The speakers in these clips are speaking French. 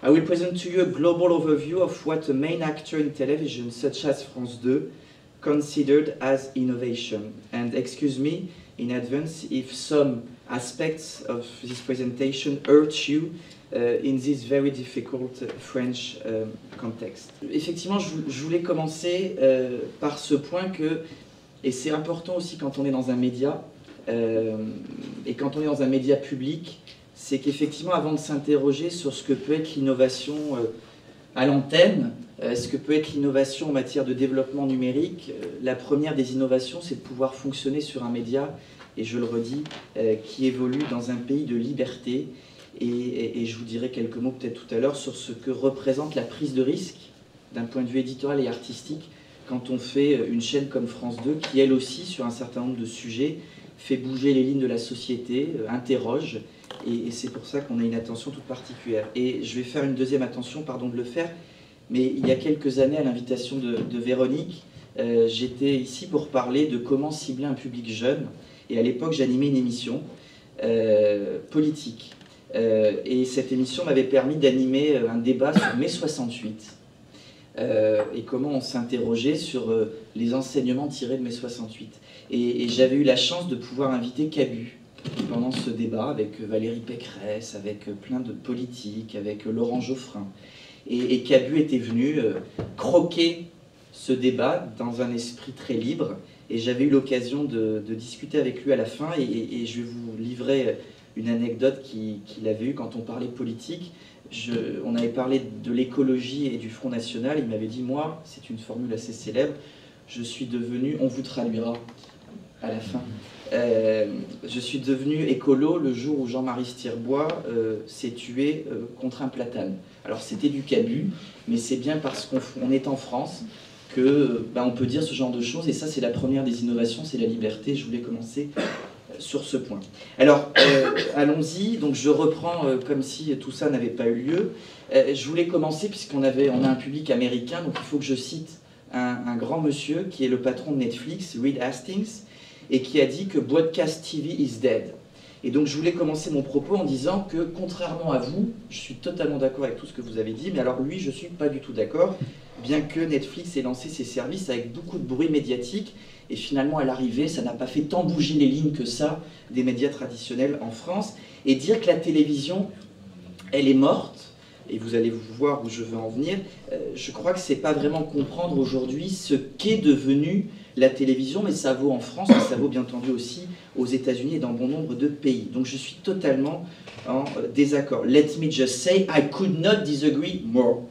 I will present to you a global overview of what a main actor in television, such as France 2, considered as innovation. And excuse me in advance if some aspects of this presentation hurt you in this very difficult French context. Effectivement, je voulais commencer par ce point que, et c'est important aussi quand on est dans un média, et quand on est dans un média public, c'est qu'effectivement, avant de s'interroger sur ce que peut être l'innovation à l'antenne, ce que peut être l'innovation en matière de développement numérique, la première des innovations, c'est de pouvoir fonctionner sur un média, et je le redis, qui évolue dans un pays de liberté. Et je vous dirai quelques mots peut-être tout à l'heure sur ce que représente la prise de risque d'un point de vue éditorial et artistique quand on fait une chaîne comme France 2 qui, elle aussi, sur un certain nombre de sujets, fait bouger les lignes de la société, interroge, et c'est pour ça qu'on a une attention toute particulière. Et je vais faire une deuxième attention, pardon de le faire, mais il y a quelques années, à l'invitation de Véronique, j'étais ici pour parler de comment cibler un public jeune, et à l'époque j'animais une émission politique. Et cette émission m'avait permis d'animer un débat sur mai 68 et comment on s'interrogeait sur les enseignements tirés de mai 68. Et j'avais eu la chance de pouvoir inviter Cabu pendant ce débat avec Valérie Pécresse, avec plein de politiques, avec Laurent Geoffrin. Et Cabu était venu croquer ce débat dans un esprit très libre, et j'avais eu l'occasion de discuter avec lui à la fin, et je vais vous livrer une anecdote qu'il avait eue quand on parlait politique. On avait parlé de l'écologie et du Front National. Il m'avait dit, moi, c'est une formule assez célèbre, je suis devenu, on vous traduira à la fin, je suis devenu écolo le jour où Jean-Marie Stirbois s'est tué contre un platane. Alors c'était du Cabu, mais c'est bien parce qu'on est en France que on peut dire ce genre de choses, et ça c'est la première des innovations, c'est la liberté. Je voulais commencer sur ce point. Alors, allons-y. Donc, je reprends comme si tout ça n'avait pas eu lieu. Je voulais commencer, puisqu'on a un public américain, donc il faut que je cite un grand monsieur qui est le patron de Netflix, Reed Hastings, et qui a dit que Broadcast TV is dead. Et donc, je voulais commencer mon propos en disant que, contrairement à vous, je suis totalement d'accord avec tout ce que vous avez dit, mais alors lui, je ne suis pas du tout d'accord, bien que Netflix ait lancé ses services avec beaucoup de bruit médiatique. Et finalement, à l'arrivée, ça n'a pas fait tant bouger les lignes que ça des médias traditionnels en France. Et dire que la télévision, elle est morte, et vous allez voir où je veux en venir, je crois que c'est pas vraiment comprendre aujourd'hui ce qu'est devenu la télévision, mais ça vaut en France, et ça vaut bien entendu aussi aux États-Unis et dans bon nombre de pays. Donc je suis totalement en désaccord. Let me just say, I could not disagree more.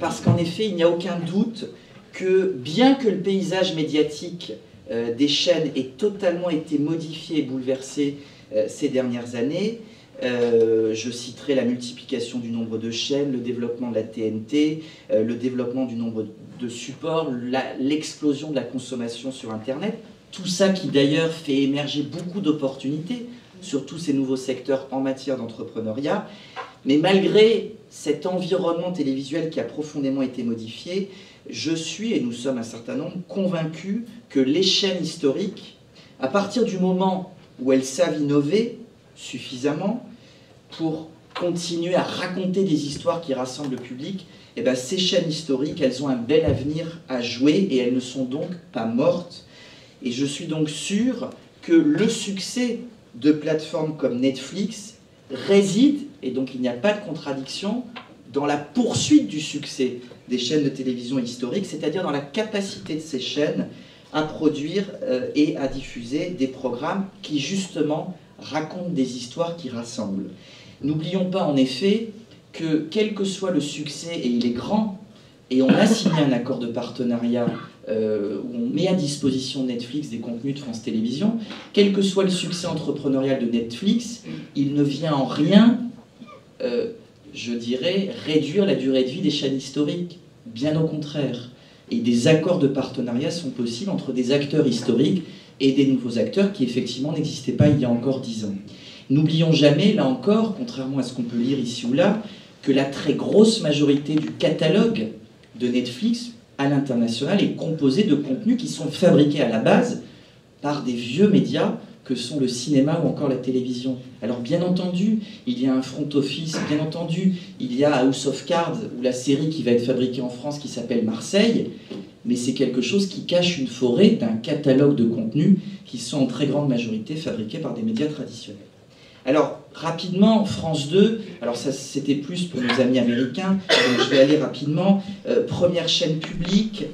Parce qu'en effet, il n'y a aucun doute que bien que le paysage médiatique des chaînes ait totalement été modifié et bouleversé ces dernières années, je citerai la multiplication du nombre de chaînes, le développement de la TNT, le développement du nombre de supports, l'explosion de la consommation sur Internet, tout ça qui d'ailleurs fait émerger beaucoup d'opportunités sur tous ces nouveaux secteurs en matière d'entrepreneuriat. Mais malgré cet environnement télévisuel qui a profondément été modifié, je suis, et nous sommes un certain nombre, convaincus que les chaînes historiques, à partir du moment où elles savent innover suffisamment pour continuer à raconter des histoires qui rassemblent le public, eh bien, ces chaînes historiques, elles ont un bel avenir à jouer, et elles ne sont donc pas mortes. Et je suis donc sûr que le succès de plateformes comme Netflix réside, et donc il n'y a pas de contradiction, dans la poursuite du succès des chaînes de télévision historiques, c'est-à-dire dans la capacité de ces chaînes à produire et à diffuser des programmes qui justement racontent des histoires qui rassemblent. N'oublions pas en effet que quel que soit le succès, et il est grand, et on a signé un accord de partenariat où on met à disposition de Netflix des contenus de France Télévisions, quel que soit le succès entrepreneurial de Netflix, il ne vient en rien, je dirais, réduire la durée de vie des chaînes historiques. Bien au contraire. Et des accords de partenariat sont possibles entre des acteurs historiques et des nouveaux acteurs qui effectivement n'existaient pas il y a encore 10 ans. N'oublions jamais, là encore, contrairement à ce qu'on peut lire ici ou là, que la très grosse majorité du catalogue de Netflix à l'international est composé de contenus qui sont fabriqués à la base par des vieux médias que sont le cinéma ou encore la télévision. Alors bien entendu, il y a un front office, bien entendu, il y a House of Cards, ou la série qui va être fabriquée en France qui s'appelle Marseille, mais c'est quelque chose qui cache une forêt d'un catalogue de contenus qui sont en très grande majorité fabriqués par des médias traditionnels. Alors, rapidement, France 2, alors ça c'était plus pour nos amis américains, donc je vais aller rapidement. Première chaîne publique,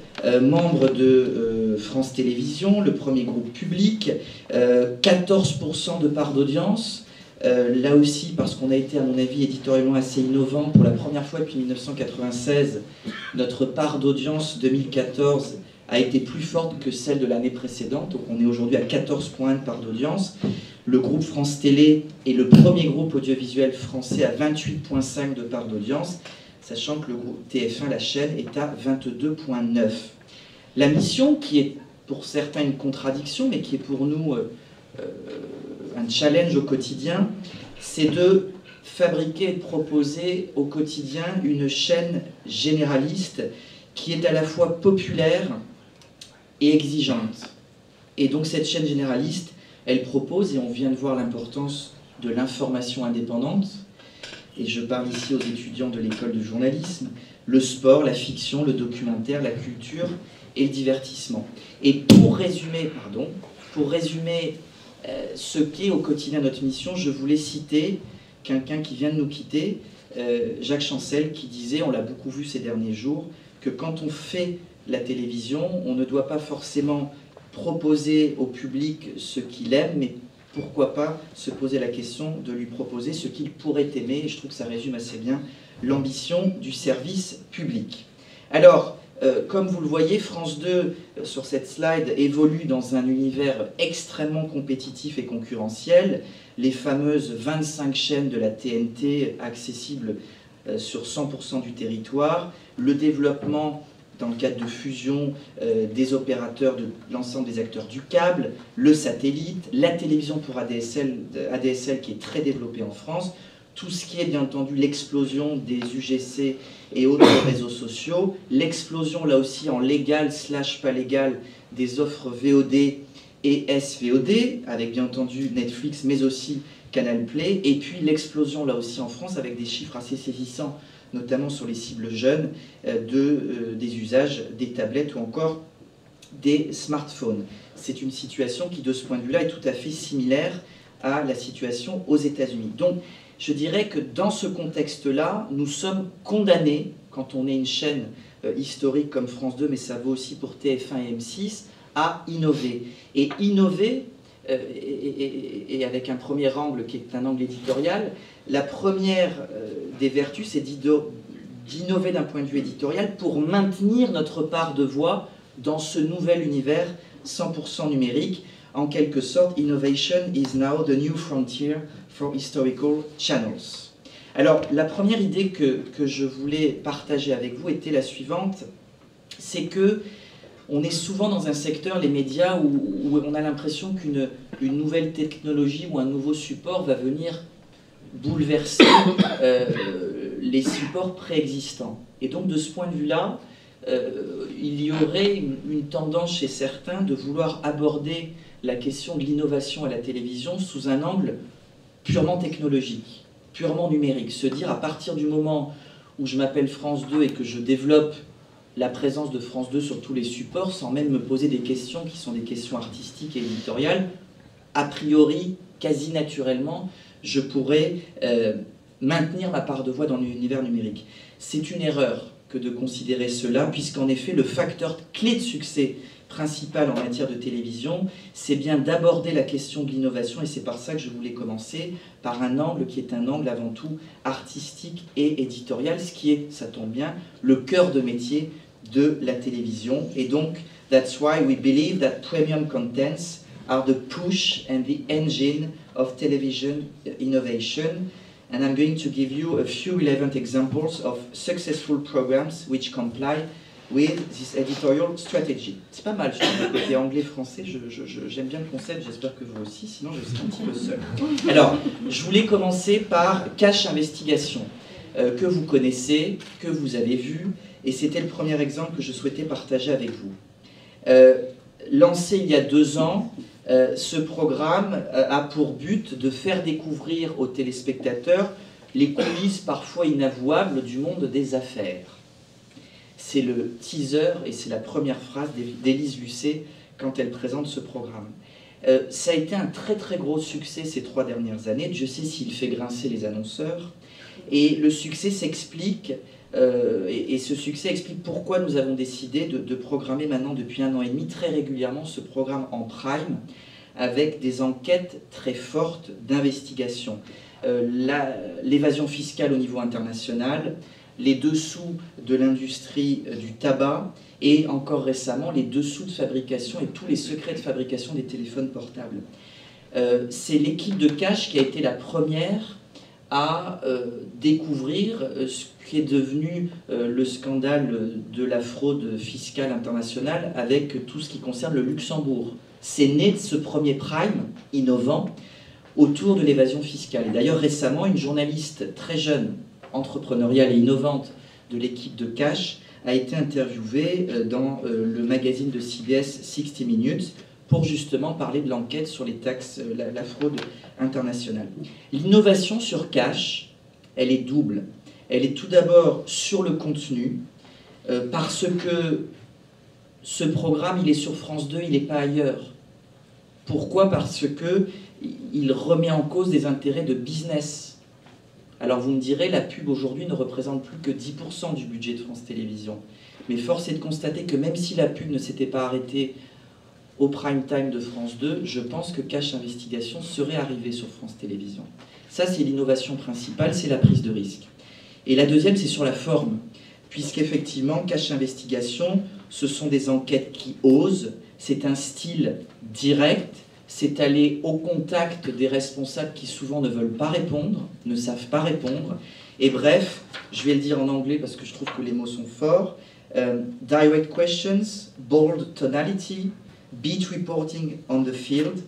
membre de France Télévisions, le premier groupe public, 14% de part d'audience. Là aussi, parce qu'on a été, à mon avis, éditorialement assez innovant, pour la première fois depuis 1996, notre part d'audience 2014 a été plus forte que celle de l'année précédente, donc on est aujourd'hui à 14 points de part d'audience. Le groupe France Télé est le premier groupe audiovisuel français à 28,5 de part d'audience, sachant que le groupe TF1, la chaîne, est à 22,9. La mission, qui est pour certains une contradiction, mais qui est pour nous un challenge au quotidien, c'est de fabriquer et de proposer au quotidien une chaîne généraliste qui est à la fois populaire et exigeante. Et donc cette chaîne généraliste, elle propose, et on vient de voir l'importance de l'information indépendante, et je parle ici aux étudiants de l'école de journalisme, le sport, la fiction, le documentaire, la culture et le divertissement. Et pour résumer ce qu'est au quotidien notre mission, je voulais citer quelqu'un qui vient de nous quitter, Jacques Chancel, qui disait, on l'a beaucoup vu ces derniers jours, que quand on fait la télévision, on ne doit pas forcément proposer au public ce qu'il aime, mais pourquoi pas se poser la question de lui proposer ce qu'il pourrait aimer, et je trouve que ça résume assez bien l'ambition du service public. Alors, comme vous le voyez, France 2, sur cette slide, évolue dans un univers extrêmement compétitif et concurrentiel. Les fameuses 25 chaînes de la TNT accessibles sur 100% du territoire, le développement dans le cadre de fusion des opérateurs de l'ensemble des acteurs du câble, le satellite, la télévision pour ADSL qui est très développée en France, tout ce qui est bien entendu l'explosion des UGC et autres réseaux sociaux, l'explosion là aussi en légal / pas légal des offres VOD et SVOD, avec bien entendu Netflix mais aussi Canal Play, et puis l'explosion là aussi en France avec des chiffres assez saisissants, notamment sur les cibles jeunes, des usages des tablettes ou encore des smartphones. C'est une situation qui, de ce point de vue-là, est tout à fait similaire à la situation aux États-Unis. Donc, je dirais que dans ce contexte-là, nous sommes condamnés, quand on est une chaîne historique comme France 2, mais ça vaut aussi pour TF1 et M6, à innover. Et innover, et avec un premier angle qui est un angle éditorial, la première des vertus, c'est d'innover d'un point de vue éditorial pour maintenir notre part de voix dans ce nouvel univers 100% numérique. En quelque sorte, innovation is now the new frontier for historical channels. Alors, la première idée que je voulais partager avec vous était la suivante, c'est que on est souvent dans un secteur, les médias, où on a l'impression qu'une nouvelle technologie ou un nouveau support va venir bouleverser les supports préexistants. Et donc, de ce point de vue-là, il y aurait une tendance chez certains de vouloir aborder la question de l'innovation à la télévision sous un angle purement technologique, purement numérique. Se dire, à partir du moment où je m'appelle France 2 et que je développe la présence de France 2 sur tous les supports, sans même me poser des questions qui sont des questions artistiques et éditoriales, a priori, quasi naturellement, je pourrais maintenir ma part de voix dans l'univers numérique. C'est une erreur que de considérer cela, puisqu'en effet, le facteur clé de succès principal en matière de télévision, c'est bien d'aborder la question de l'innovation, et c'est par ça que je voulais commencer, par un angle qui est un angle avant tout artistique et éditorial, ce qui est, ça tombe bien, le cœur de métier de la télévision. Et donc, that's why we believe that premium contents are the push and the engine of television innovation. And I'm going to give you a few relevant examples of successful programs which comply with this editorial strategy. C'est pas mal, je trouve, le côté anglais-français, j'aime bien le concept, j'espère que vous aussi, sinon je serai un petit peu seul. Alors, je voulais commencer par Cache Investigation, que vous connaissez, que vous avez vu, et c'était le premier exemple que je souhaitais partager avec vous. lancé il y a 2 ans, ce programme a pour but de faire découvrir aux téléspectateurs les coulisses parfois inavouables du monde des affaires. C'est le teaser et c'est la première phrase d'Élise Lucet quand elle présente ce programme. Ça a été un très très gros succès ces 3 dernières années. Dieu sait s'il fait grincer les annonceurs. Et le succès s'explique, et ce succès explique pourquoi nous avons décidé de programmer maintenant depuis 1 an et demi très régulièrement ce programme en prime avec des enquêtes très fortes d'investigation. L'évasion fiscale au niveau international, les dessous de l'industrie du tabac et encore récemment les dessous de fabrication et tous les secrets de fabrication des téléphones portables. C'est l'équipe de Cash qui a été la première à découvrir ce qui est devenu le scandale de la fraude fiscale internationale avec tout ce qui concerne le Luxembourg. C'est né de ce premier prime innovant autour de l'évasion fiscale. Et d'ailleurs récemment, une journaliste très jeune, entrepreneuriale et innovante de l'équipe de Cash a été interviewée dans le magazine de CBS 60 Minutes pour justement parler de l'enquête sur les taxes, la fraude internationale. L'innovation sur Cash, elle est double. Elle est tout d'abord sur le contenu, parce que ce programme, il est sur France 2, il n'est pas ailleurs. Pourquoi? Parce qu'il remet en cause des intérêts de business. Alors vous me direz, la pub aujourd'hui ne représente plus que 10% du budget de France Télévisions. Mais force est de constater que même si la pub ne s'était pas arrêtée au prime time de France 2, je pense que Cash Investigation serait arrivé sur France Télévisions. Ça, c'est l'innovation principale, c'est la prise de risque. Et la deuxième, c'est sur la forme, puisqu'effectivement, Cash Investigation, ce sont des enquêtes qui osent, c'est un style direct, c'est aller au contact des responsables qui souvent ne veulent pas répondre, ne savent pas répondre. Et bref, je vais le dire en anglais parce que je trouve que les mots sont forts. Direct questions, bold tonality, beat reporting on the field,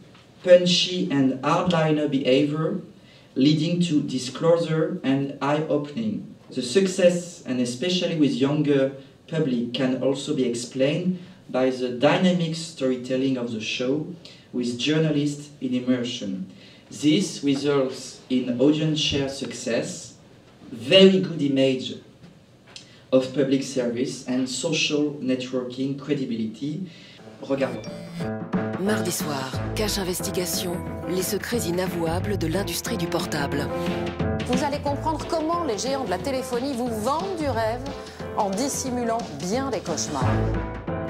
punchy and hardliner behavior, leading to disclosure and eye-opening. The success, and especially with younger public, can also be explained by the dynamic storytelling of the show, with journalists in immersion. This results in audience share success, very good image of public service and social networking credibility. Regardons. Mardi soir, Cash Investigation, les secrets inavouables de l'industrie du portable. Vous allez comprendre comment les géants de la téléphonie vous vendent du rêve en dissimulant bien les cauchemars.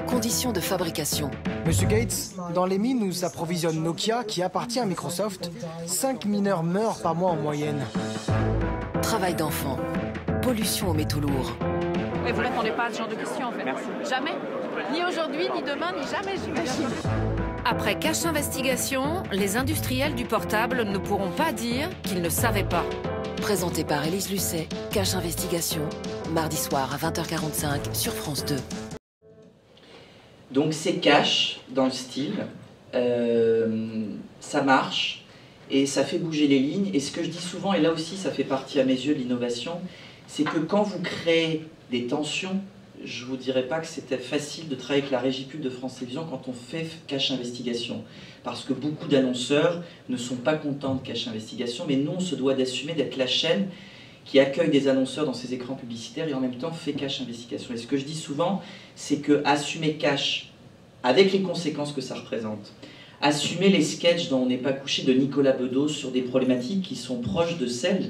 Conditions de fabrication. Monsieur Gates, dans les mines où s'approvisionne Nokia, qui appartient à Microsoft, 5 mineurs meurent par mois en moyenne. Travail d'enfant. Pollution aux métaux lourds. Mais vous répondez pas à ce genre de questions en fait. Merci. Jamais. Ni aujourd'hui, ni demain, ni jamais, j'imagine. Après Cash Investigation, les industriels du portable ne pourront pas dire qu'ils ne savaient pas. Présenté par Élise Lucet, Cash Investigation, mardi soir à 20h45 sur France 2. Donc c'est Cash dans le style, ça marche et ça fait bouger les lignes. Et ce que je dis souvent, et là aussi ça fait partie à mes yeux de l'innovation, c'est que quand vous créez des tensions, je ne vous dirais pas que c'était facile de travailler avec la régie pub de France Télévisions quand on fait Cash Investigation. Parce que beaucoup d'annonceurs ne sont pas contents de Cash Investigation, mais nous on se doit d'assumer d'être la chaîne qui accueille des annonceurs dans ses écrans publicitaires et en même temps fait Cash Investigation. Et ce que je dis souvent, c'est que assumer Cash, avec les conséquences que ça représente, assumer les sketchs dont on n'est pas couché de Nicolas Bedos sur des problématiques qui sont proches de celles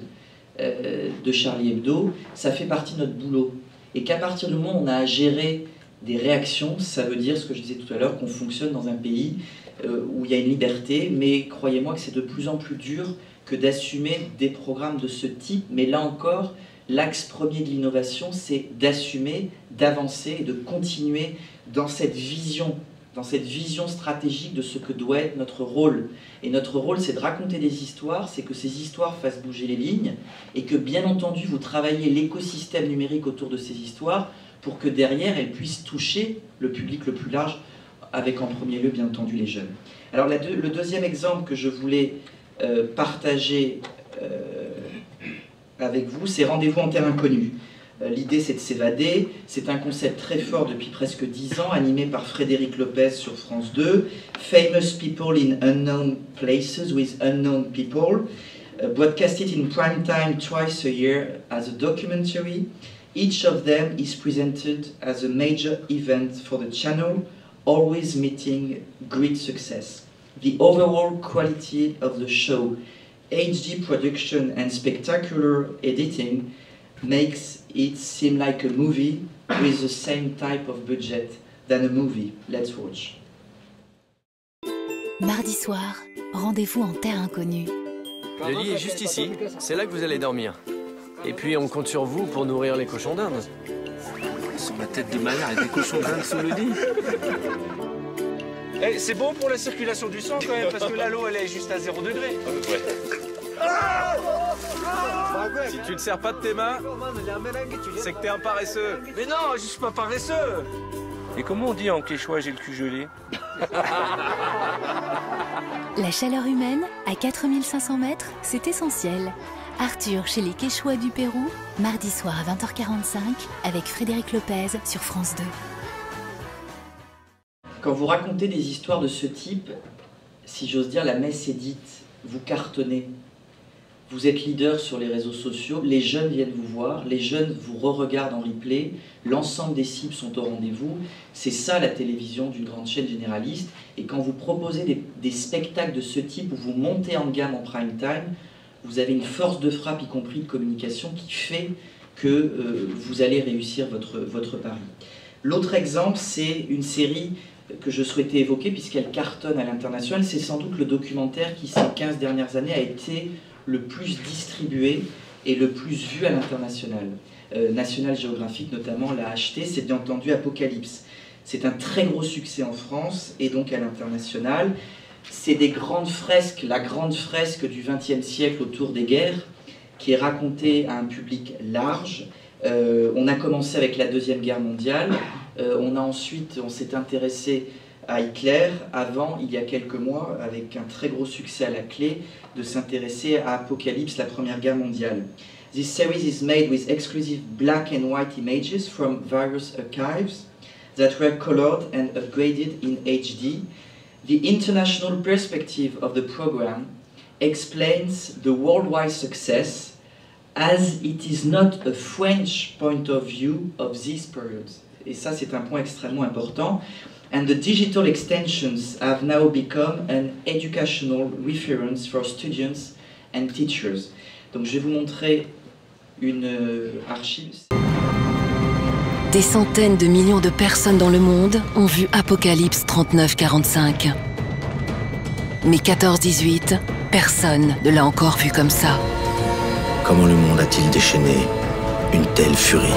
de Charlie Hebdo, ça fait partie de notre boulot. Et qu'à partir du moment où on a à gérer des réactions, ça veut dire, ce que je disais tout à l'heure, qu'on fonctionne dans un pays où il y a une liberté, mais croyez-moi que c'est de plus en plus dur que d'assumer des programmes de ce type. Mais là encore, l'axe premier de l'innovation, c'est d'assumer, d'avancer et de continuer dans cette vision stratégique de ce que doit être notre rôle. Et notre rôle, c'est de raconter des histoires, c'est que ces histoires fassent bouger les lignes, et que bien entendu, vous travaillez l'écosystème numérique autour de ces histoires pour que derrière, elles puissent toucher le public le plus large, avec en premier lieu, bien entendu, les jeunes. Alors le deuxième exemple que je voulais partager avec vous, c'est Rendez-vous en terre inconnue. L'idée, c'est de s'évader. C'est un concept très fort depuis presque 10 ans, animé par Frédéric Lopez sur France 2. Famous people in unknown places with unknown people. Broadcasted in prime time twice a year as a documentary. Each of them is presented as a major event for the channel, always meeting great success. The overall quality of the show, HD production and spectacular editing makes it seem like a movie with the same type of budget than a movie. Let's watch. Mardi soir, rendez-vous en terre inconnue. Le lit est juste ici, c'est là que vous allez dormir. Et puis on compte sur vous pour nourrir les cochons d'Inde. Sur la tête de ma mère et des cochons d'Inde sous le lit. Hey, c'est bon pour la circulation du sang quand même, parce que là l'eau elle est juste à 0 degré. Ouais. Si tu ne sers pas de tes mains, c'est que t'es un paresseux. Mais non, je suis pas paresseux. Et comment on dit en quechua j'ai le cul gelé? La chaleur humaine, à 4500 mètres, c'est essentiel. Arthur chez les Quechua du Pérou, mardi soir à 20h45, avec Frédéric Lopez sur France 2. Quand vous racontez des histoires de ce type, si j'ose dire, la messe est dite, vous cartonnez. Vous êtes leader sur les réseaux sociaux, les jeunes viennent vous voir, les jeunes vous re-regardent en replay, l'ensemble des cibles sont au rendez-vous. C'est ça la télévision d'une grande chaîne généraliste. Et quand vous proposez des spectacles de ce type où vous montez en gamme en prime time, vous avez une force de frappe, y compris de communication, qui fait que vous allez réussir votre pari. L'autre exemple, c'est une série que je souhaitais évoquer puisqu'elle cartonne à l'international. C'est sans doute le documentaire qui, ces 15 dernières années, a été le plus distribué et le plus vu à l'international. National Geographic notamment l'a acheté, c'est bien entendu Apocalypse. C'est un très gros succès en France et donc à l'international. C'est des grandes fresques, la grande fresque du XXe siècle autour des guerres, qui est racontée à un public large. On a commencé avec la Deuxième Guerre mondiale, on s'est intéressé à Hitler, avant, il y a quelques mois, avec un très gros succès à la clé, de s'intéresser à Apocalypse, la Première Guerre mondiale. This series is made with exclusive black and white images from various archives that were colored and upgraded in HD. The international perspective of the program explains the worldwide success as it is not a French point of view of this period. Et ça, c'est un point extrêmement important. And the digital extensions have now become an educational reference for students and teachers. Donc je vais vous montrer une archive. Des centaines de millions de personnes dans le monde ont vu Apocalypse 39-45. Mais 14-18, personne ne l'a encore vu comme ça. Comment le monde a-t-il déchaîné une telle furie?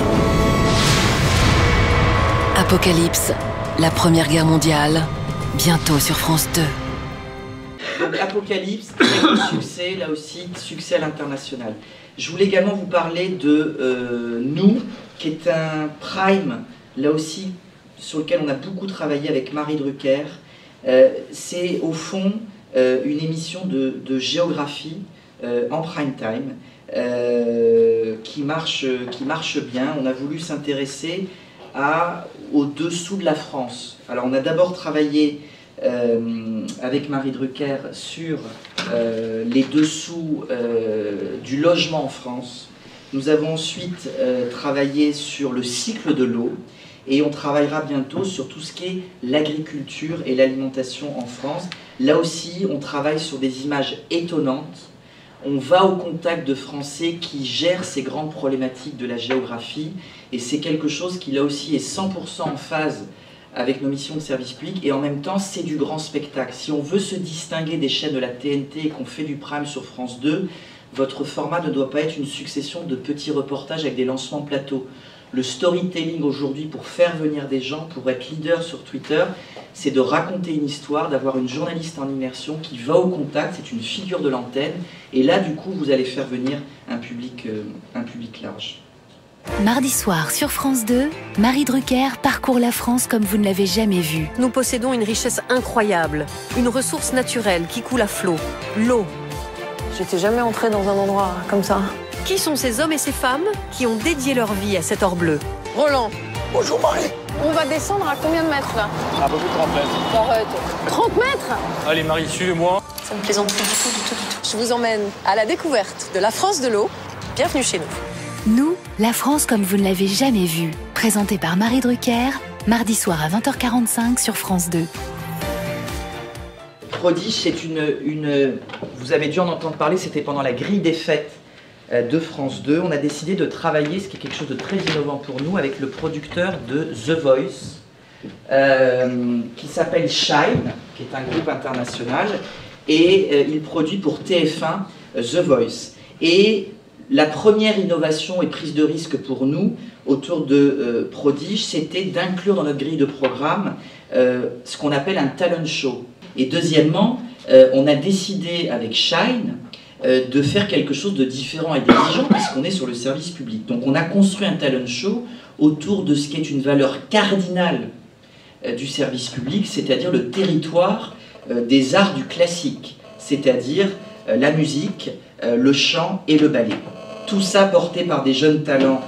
Apocalypse, la Première Guerre mondiale, bientôt sur France 2. Donc Apocalypse, très gros succès, là aussi, succès à l'international. Je voulais également vous parler de Nous, qui est un prime, là aussi, sur lequel on a beaucoup travaillé avec Marie Drucker. C'est au fond une émission de géographie en prime time, qui marche bien. On a voulu s'intéresser au dessous de la France. Alors on a d'abord travaillé avec Marie Drucker sur les dessous du logement en France. Nous avons ensuite travaillé sur le cycle de l'eau et on travaillera bientôt sur tout ce qui est l'agriculture et l'alimentation en France. Là aussi, on travaille sur des images étonnantes. On va au contact de Français qui gèrent ces grandes problématiques de la géographie et c'est quelque chose qui là aussi est 100% en phase avec nos missions de service public et en même temps c'est du grand spectacle. Si on veut se distinguer des chaînes de la TNT et qu'on fait du prime sur France 2, votre format ne doit pas être une succession de petits reportages avec des lancements plateaux. Le storytelling aujourd'hui pour faire venir des gens, pour être leader sur Twitter, c'est de raconter une histoire, d'avoir une journaliste en immersion qui va au contact, c'est une figure de l'antenne, et là du coup vous allez faire venir un public large. Mardi soir sur France 2, Marie Drucker parcourt la France comme vous ne l'avez jamais vue. Nous possédons une richesse incroyable, une ressource naturelle qui coule à flot, l'eau. J'étais jamais entrée dans un endroit comme ça. Qui sont ces hommes et ces femmes qui ont dédié leur vie à cet or bleu? Roland, Bonjour Marie. on va descendre à combien de mètres là? Un peu plus de 30 mètres. Arrête. 30 mètres? Allez Marie, suivez-moi. Ça me plaisante plus du tout. Je vous emmène à la découverte de la France de l'eau. Bienvenue chez nous. Nous, la France comme vous ne l'avez jamais vue. Présentée par Marie Drucker, mardi soir à 20h45 sur France 2. Prodige, c'est vous avez dû en entendre parler, c'était pendant la grille des fêtes de France 2. On a décidé de travailler, ce qui est quelque chose de très innovant pour nous, avec le producteur de The Voice, qui s'appelle Shine, qui est un groupe international, et il produit pour TF1 The Voice. Et la première innovation et prise de risque pour nous, autour de Prodige, c'était d'inclure dans notre grille de programme ce qu'on appelle un talent show. Et deuxièmement, on a décidé avec Shine de faire quelque chose de différent et d'exigeant puisqu'on est sur le service public. Donc on a construit un talent show autour de ce qui est une valeur cardinale du service public, c'est-à-dire le territoire des arts du classique, c'est-à-dire la musique, le chant et le ballet. Tout ça porté par des jeunes talents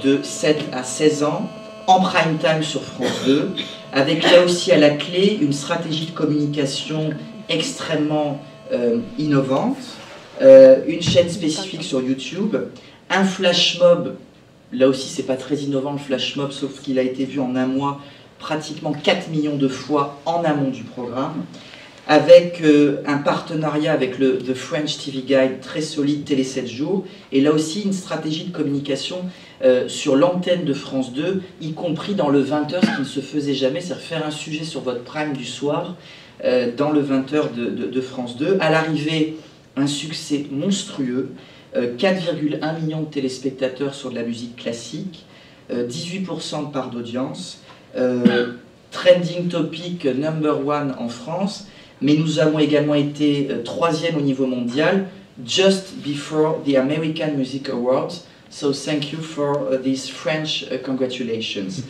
de 7 à 16 ans, en prime time sur France 2, avec là aussi à la clé une stratégie de communication extrêmement innovante, une chaîne spécifique sur YouTube, un flash mob, là aussi c'est pas très innovant le flash mob, sauf qu'il a été vu en un mois pratiquement 4 millions de fois en amont du programme, avec un partenariat avec le The French TV Guide très solide, Télé 7 jours, et là aussi une stratégie de communication sur l'antenne de France 2, y compris dans le 20h, ce qui ne se faisait jamais, c'est-à-dire faire un sujet sur votre prime du soir dans le 20h de France 2. À l'arrivée, un succès monstrueux, 4,1 millions de téléspectateurs sur de la musique classique, 18% de part d'audience, trending topic #1 en France, mais nous avons également été 3e au niveau mondial, just before the American Music Awards. So thank you for these French congratulations.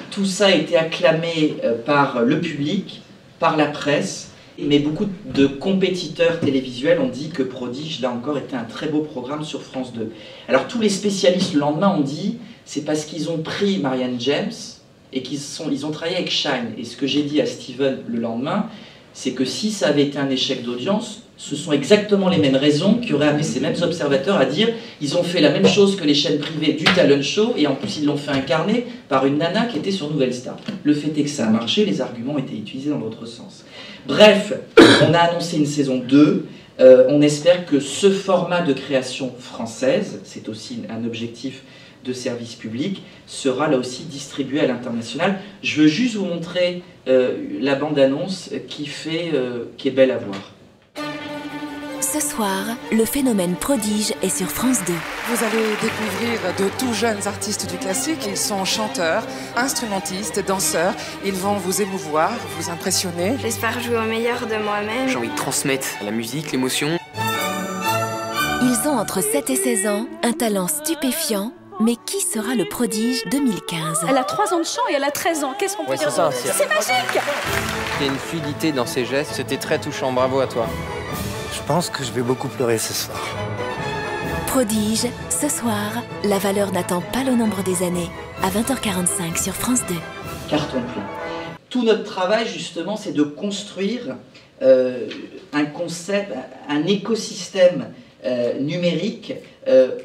Tout ça a été acclamé par le public, par la presse, mais beaucoup de compétiteurs télévisuels ont dit que Prodige, là encore, était un très beau programme sur France 2. Alors tous les spécialistes le lendemain ont dit, c'est parce qu'ils ont pris Marianne James et ils ont travaillé avec Shine. Et ce que j'ai dit à Steven le lendemain, c'est que si ça avait été un échec d'audience, ce sont exactement les mêmes raisons qui auraient amené ces mêmes observateurs à dire ils ont fait la même chose que les chaînes privées du talent show et en plus ils l'ont fait incarner par une nana qui était sur Nouvelle Star. Le fait est que ça a marché, les arguments ont été utilisés dans l'autre sens. Bref, on a annoncé une saison 2, on espère que ce format de création française, c'est aussi un objectif de service public, sera là aussi distribué à l'international. Je veux juste vous montrer la bande-annonce qui est belle à voir. Ce soir, le phénomène Prodige est sur France 2. Vous allez découvrir de tout jeunes artistes du classique. Ils sont chanteurs, instrumentistes, danseurs. Ils vont vous émouvoir, vous impressionner. J'espère jouer au meilleur de moi-même. J'ai envie de transmettre la musique, l'émotion. Ils ont entre 7 et 16 ans, un talent stupéfiant. Mais qui sera le Prodige 2015? Elle a 3 ans de chant et elle a 13 ans. Qu'est-ce qu'on peut dire? C'est magique! Il y a une fluidité dans ses gestes, c'était très touchant, bravo à toi. Je pense que je vais beaucoup pleurer ce soir. Prodige, ce soir, la valeur n'attend pas le nombre des années. À 20h45 sur France 2. Carton plein. Tout notre travail, justement, c'est de construire un concept, un écosystème numérique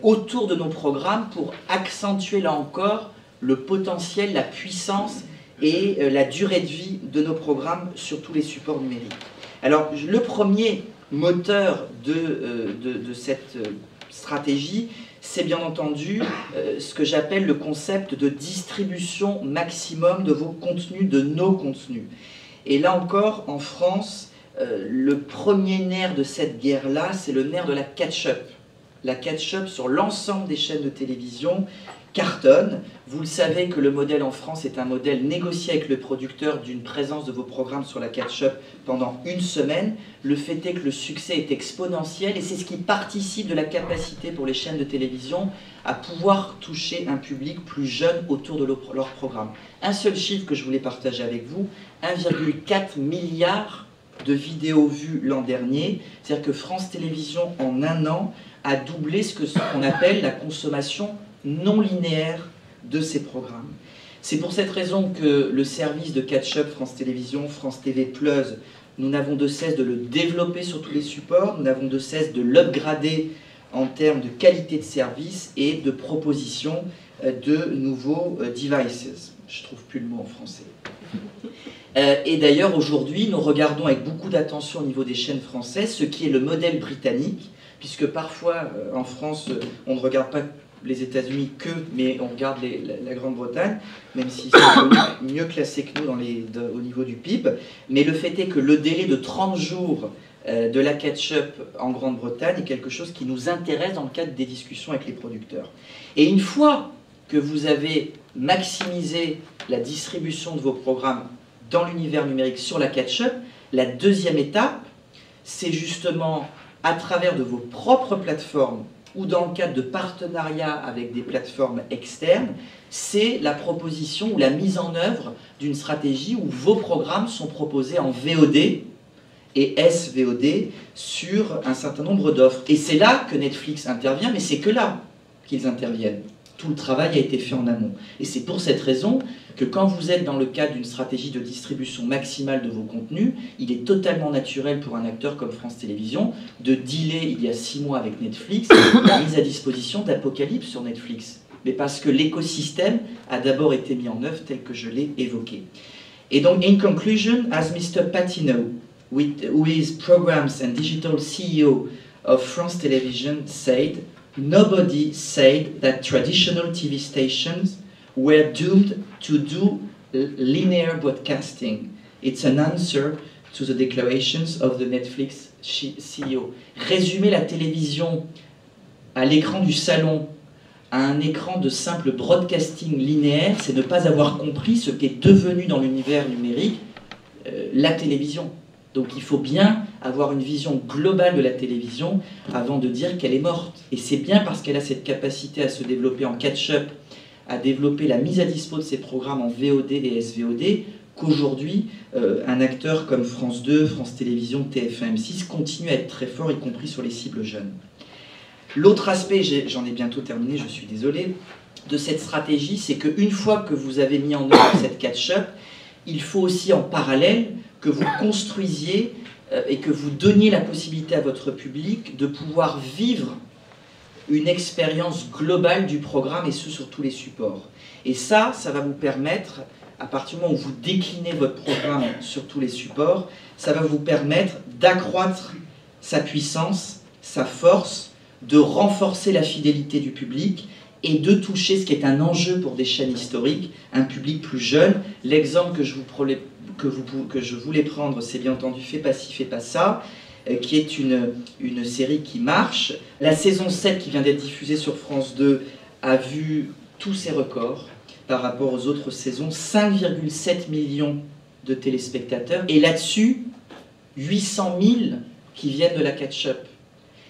autour de nos programmes pour accentuer, là encore, le potentiel, la puissance et la durée de vie de nos programmes sur tous les supports numériques. Alors, le premier moteur de cette stratégie, c'est bien entendu ce que j'appelle le concept de distribution maximum de vos contenus, de nos contenus. Et là encore, en France, le premier nerf de cette guerre-là, c'est le nerf de la catch-up. La catch-up sur l'ensemble des chaînes de télévision cartonne. Vous le savez que le modèle en France est un modèle négocié avec le producteur d'une présence de vos programmes sur la catch-up pendant une semaine. Le fait est que le succès est exponentiel et c'est ce qui participe de la capacité pour les chaînes de télévision à pouvoir toucher un public plus jeune autour de leur programme. Un seul chiffre que je voulais partager avec vous, 1,4 milliard de vidéos vues l'an dernier. C'est-à-dire que France Télévisions, en un an, a doublé ce qu'on appelle la consommation non linéaire de ces programmes. C'est pour cette raison que le service de catch-up France Télévisions, France TV+, nous n'avons de cesse de le développer sur tous les supports, nous n'avons de cesse de l'upgrader en termes de qualité de service et de proposition de nouveaux devices. Je ne trouve plus le mot en français. Et d'ailleurs, aujourd'hui, nous regardons avec beaucoup d'attention au niveau des chaînes françaises ce qui est le modèle britannique, puisque parfois, en France, on ne regarde pas les États-Unis mais on regarde la Grande-Bretagne, même s'ils sont mieux classés que nous au niveau du PIB. Mais le fait est que le délai de 30 jours de la catch-up en Grande-Bretagne est quelque chose qui nous intéresse dans le cadre des discussions avec les producteurs. Et une fois que vous avez maximisé la distribution de vos programmes dans l'univers numérique sur la catch-up, la deuxième étape, c'est justement à travers de vos propres plateformes ou dans le cadre de partenariats avec des plateformes externes, c'est la proposition ou la mise en œuvre d'une stratégie où vos programmes sont proposés en VOD et SVOD sur un certain nombre d'offres. Et c'est là que Netflix intervient, mais c'est que là qu'ils interviennent. Tout le travail a été fait en amont. Et c'est pour cette raison que quand vous êtes dans le cadre d'une stratégie de distribution maximale de vos contenus, il est totalement naturel pour un acteur comme France Télévisions de dealer il y a 6 mois avec Netflix la mise à disposition d'Apocalypse sur Netflix. Mais parce que l'écosystème a d'abord été mis en œuvre tel que je l'ai évoqué. Et donc, in conclusion, as Mr. Patino, who is Programs and Digital CEO of France Television, said, nobody said that traditional TV stations were doomed to do linear broadcasting. It's an answer to the declarations of the Netflix CEO. Résumer la télévision à l'écran du salon à un écran de simple broadcasting linéaire, c'est ne pas avoir compris ce qu'est devenu dans l'univers numérique la télévision. Donc il faut bien avoir une vision globale de la télévision avant de dire qu'elle est morte. Et c'est bien parce qu'elle a cette capacité à se développer en catch-up, à développer la mise à dispo de ses programmes en VOD et SVOD, qu'aujourd'hui, un acteur comme France 2, France Télévisions, TF1, M6 continue à être très fort, y compris sur les cibles jeunes. L'autre aspect, j'en ai bientôt terminé, je suis désolé, de cette stratégie, c'est qu'une fois que vous avez mis en œuvre cette catch-up, il faut aussi en parallèle que vous construisiez et que vous donniez la possibilité à votre public de pouvoir vivre une expérience globale du programme, et ce sur tous les supports. Et ça va vous permettre, à partir du moment où vous déclinez votre programme sur tous les supports, ça va vous permettre d'accroître sa puissance, sa force, de renforcer la fidélité du public et de toucher ce qui est un enjeu pour des chaînes historiques, un public plus jeune. L'exemple que je voulais prendre, c'est bien entendu Fais pas ci, fais pas ça, qui est une série qui marche. La saison 7 qui vient d'être diffusée sur France 2 a vu tous ses records par rapport aux autres saisons, 5,7 millions de téléspectateurs, et là-dessus, 800 000 qui viennent de la catch-up.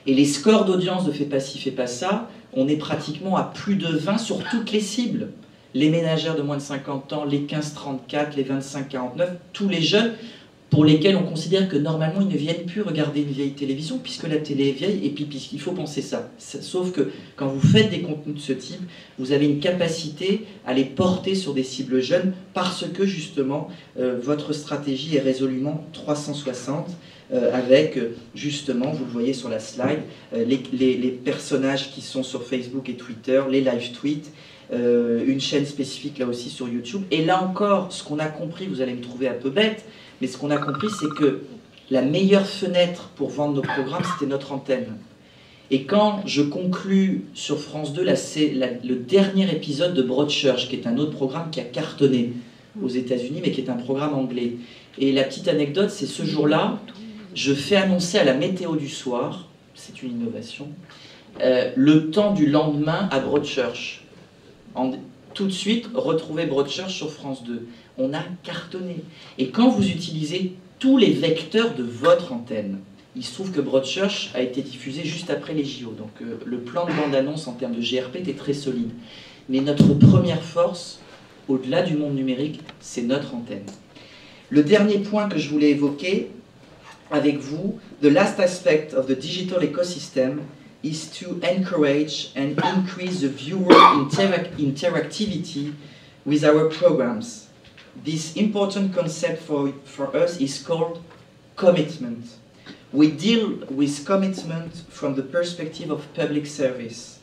Et les scores d'audience de Fais pas ci, fais pas ça, on est pratiquement à plus de 20 sur toutes les cibles. Les ménagères de moins de 50 ans, les 15-34, les 25-49, tous les jeunes pour lesquels on considère que normalement ils ne viennent plus regarder une vieille télévision puisque la télé est vieille, et puis il faut penser ça. Sauf que quand vous faites des contenus de ce type, vous avez une capacité à les porter sur des cibles jeunes parce que justement votre stratégie est résolument 360 avec justement, vous le voyez sur la slide, les personnages qui sont sur Facebook et Twitter, les live tweets, une chaîne spécifique là aussi sur YouTube. Et là encore, ce qu'on a compris, vous allez me trouver un peu bête, mais ce qu'on a compris, c'est que la meilleure fenêtre pour vendre nos programmes, c'était notre antenne. Et quand je conclus sur France 2, le dernier épisode de Broadchurch, qui est un autre programme qui a cartonné aux États-Unis, mais qui est un programme anglais. Et la petite anecdote, c'est ce jour-là, je fais annoncer à la météo du soir, c'est une innovation, le temps du lendemain à Broadchurch. Tout de suite, retrouver Broadchurch sur France 2. On a cartonné. Et quand vous utilisez tous les vecteurs de votre antenne, il se trouve que Broadchurch a été diffusé juste après les JO. Donc le plan de bande-annonce en termes de GRP était très solide. Mais notre première force, au-delà du monde numérique, c'est notre antenne. Le dernier point que je voulais évoquer avec vous, the last aspect of the digital ecosystem is to encourage and increase the viewer interactivity with our programs. This important concept for us is called commitment. We deal with commitment from the perspective of public service.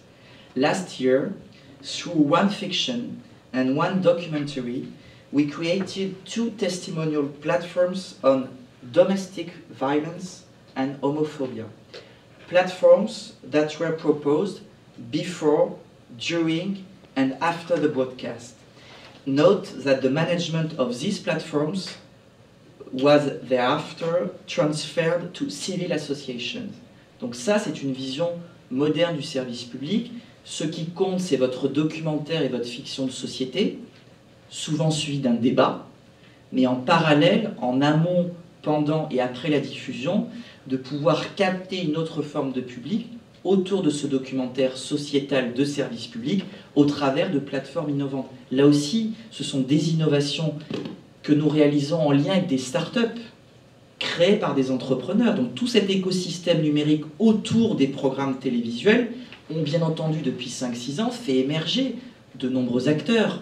Last year, through one fiction and one documentary, we created 2 testimonial platforms on domestic violence and homophobia. Platforms that were proposed before, during, and after the broadcast. Note that the management of these platforms was thereafter transferred to civil associations. Donc ça, c'est une vision moderne du service public. Ce qui compte, c'est votre documentaire et votre fiction de société, souvent suivi d'un débat, mais en parallèle, en amont, pendant et après la diffusion, de pouvoir capter une autre forme de public autour de ce documentaire sociétal de service public au travers de plateformes innovantes. Là aussi, ce sont des innovations que nous réalisons en lien avec des startups créées par des entrepreneurs. Donc tout cet écosystème numérique autour des programmes télévisuels ont bien entendu depuis 5-6 ans fait émerger de nombreux acteurs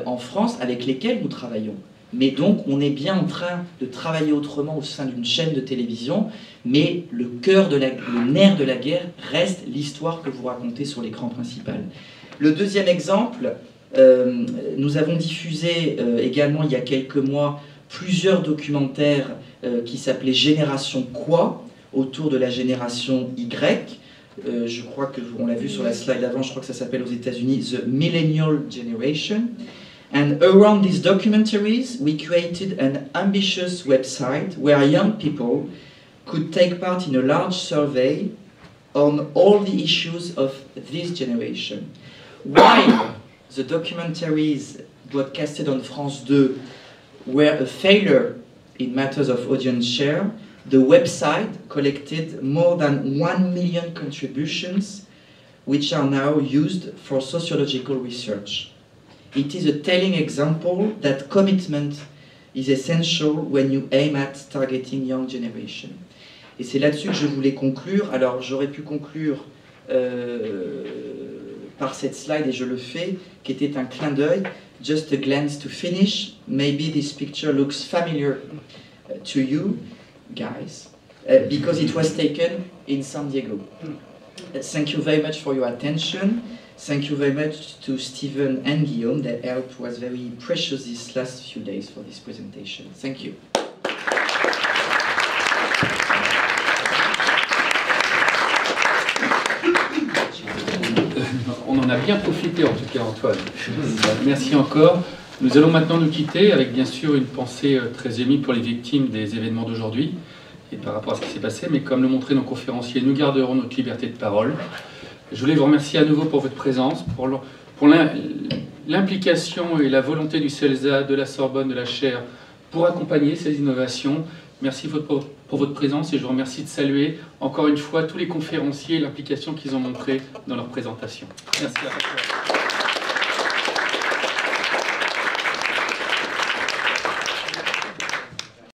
en France avec lesquels nous travaillons. Mais donc on est bien en train de travailler autrement au sein d'une chaîne de télévision, mais le nerf de la guerre reste l'histoire que vous racontez sur l'écran principal. Le deuxième exemple, nous avons diffusé également il y a quelques mois plusieurs documentaires qui s'appelaient Génération Quoi, autour de la génération Y. Je crois qu'on l'a vu sur la slide avant, je crois que ça s'appelle aux États-Unis The Millennial Generation. And around these documentaries, we created an ambitious website where young people could take part in a large survey on all the issues of this generation. While the documentaries broadcasted on France 2 were a failure in matters of audience share, the website collected more than 1 million contributions, which are now used for sociological research. It is a telling example that commitment is essential when you aim at targeting young generation. Et c'est là-dessus que je voulais conclure. Alors j'aurais pu conclure par cette slide, et je le fais, qui était un clin d'œil. Just a glance to finish. Maybe this picture looks familiar to you guys, because it was taken in San Diego. Thank you very much for your attention. Thank you very much to Stephen and Guillaume. Their help was very precious these last few days for this presentation. Thank you. On en a bien profité en tout cas, Antoine. Merci encore. Nous allons maintenant nous quitter avec bien sûr une pensée très émue pour les victimes des événements d'aujourd'hui et par rapport à ce qui s'est passé, mais comme le montraient nos conférenciers, nous garderons notre liberté de parole. Je voulais vous remercier à nouveau pour votre présence, pour l'implication et la volonté du CELSA, de la Sorbonne, de la Chaire, pour accompagner ces innovations. Merci pour votre présence et je vous remercie de saluer encore une fois tous les conférenciers et l'implication qu'ils ont montrée dans leur présentation. Merci à vous.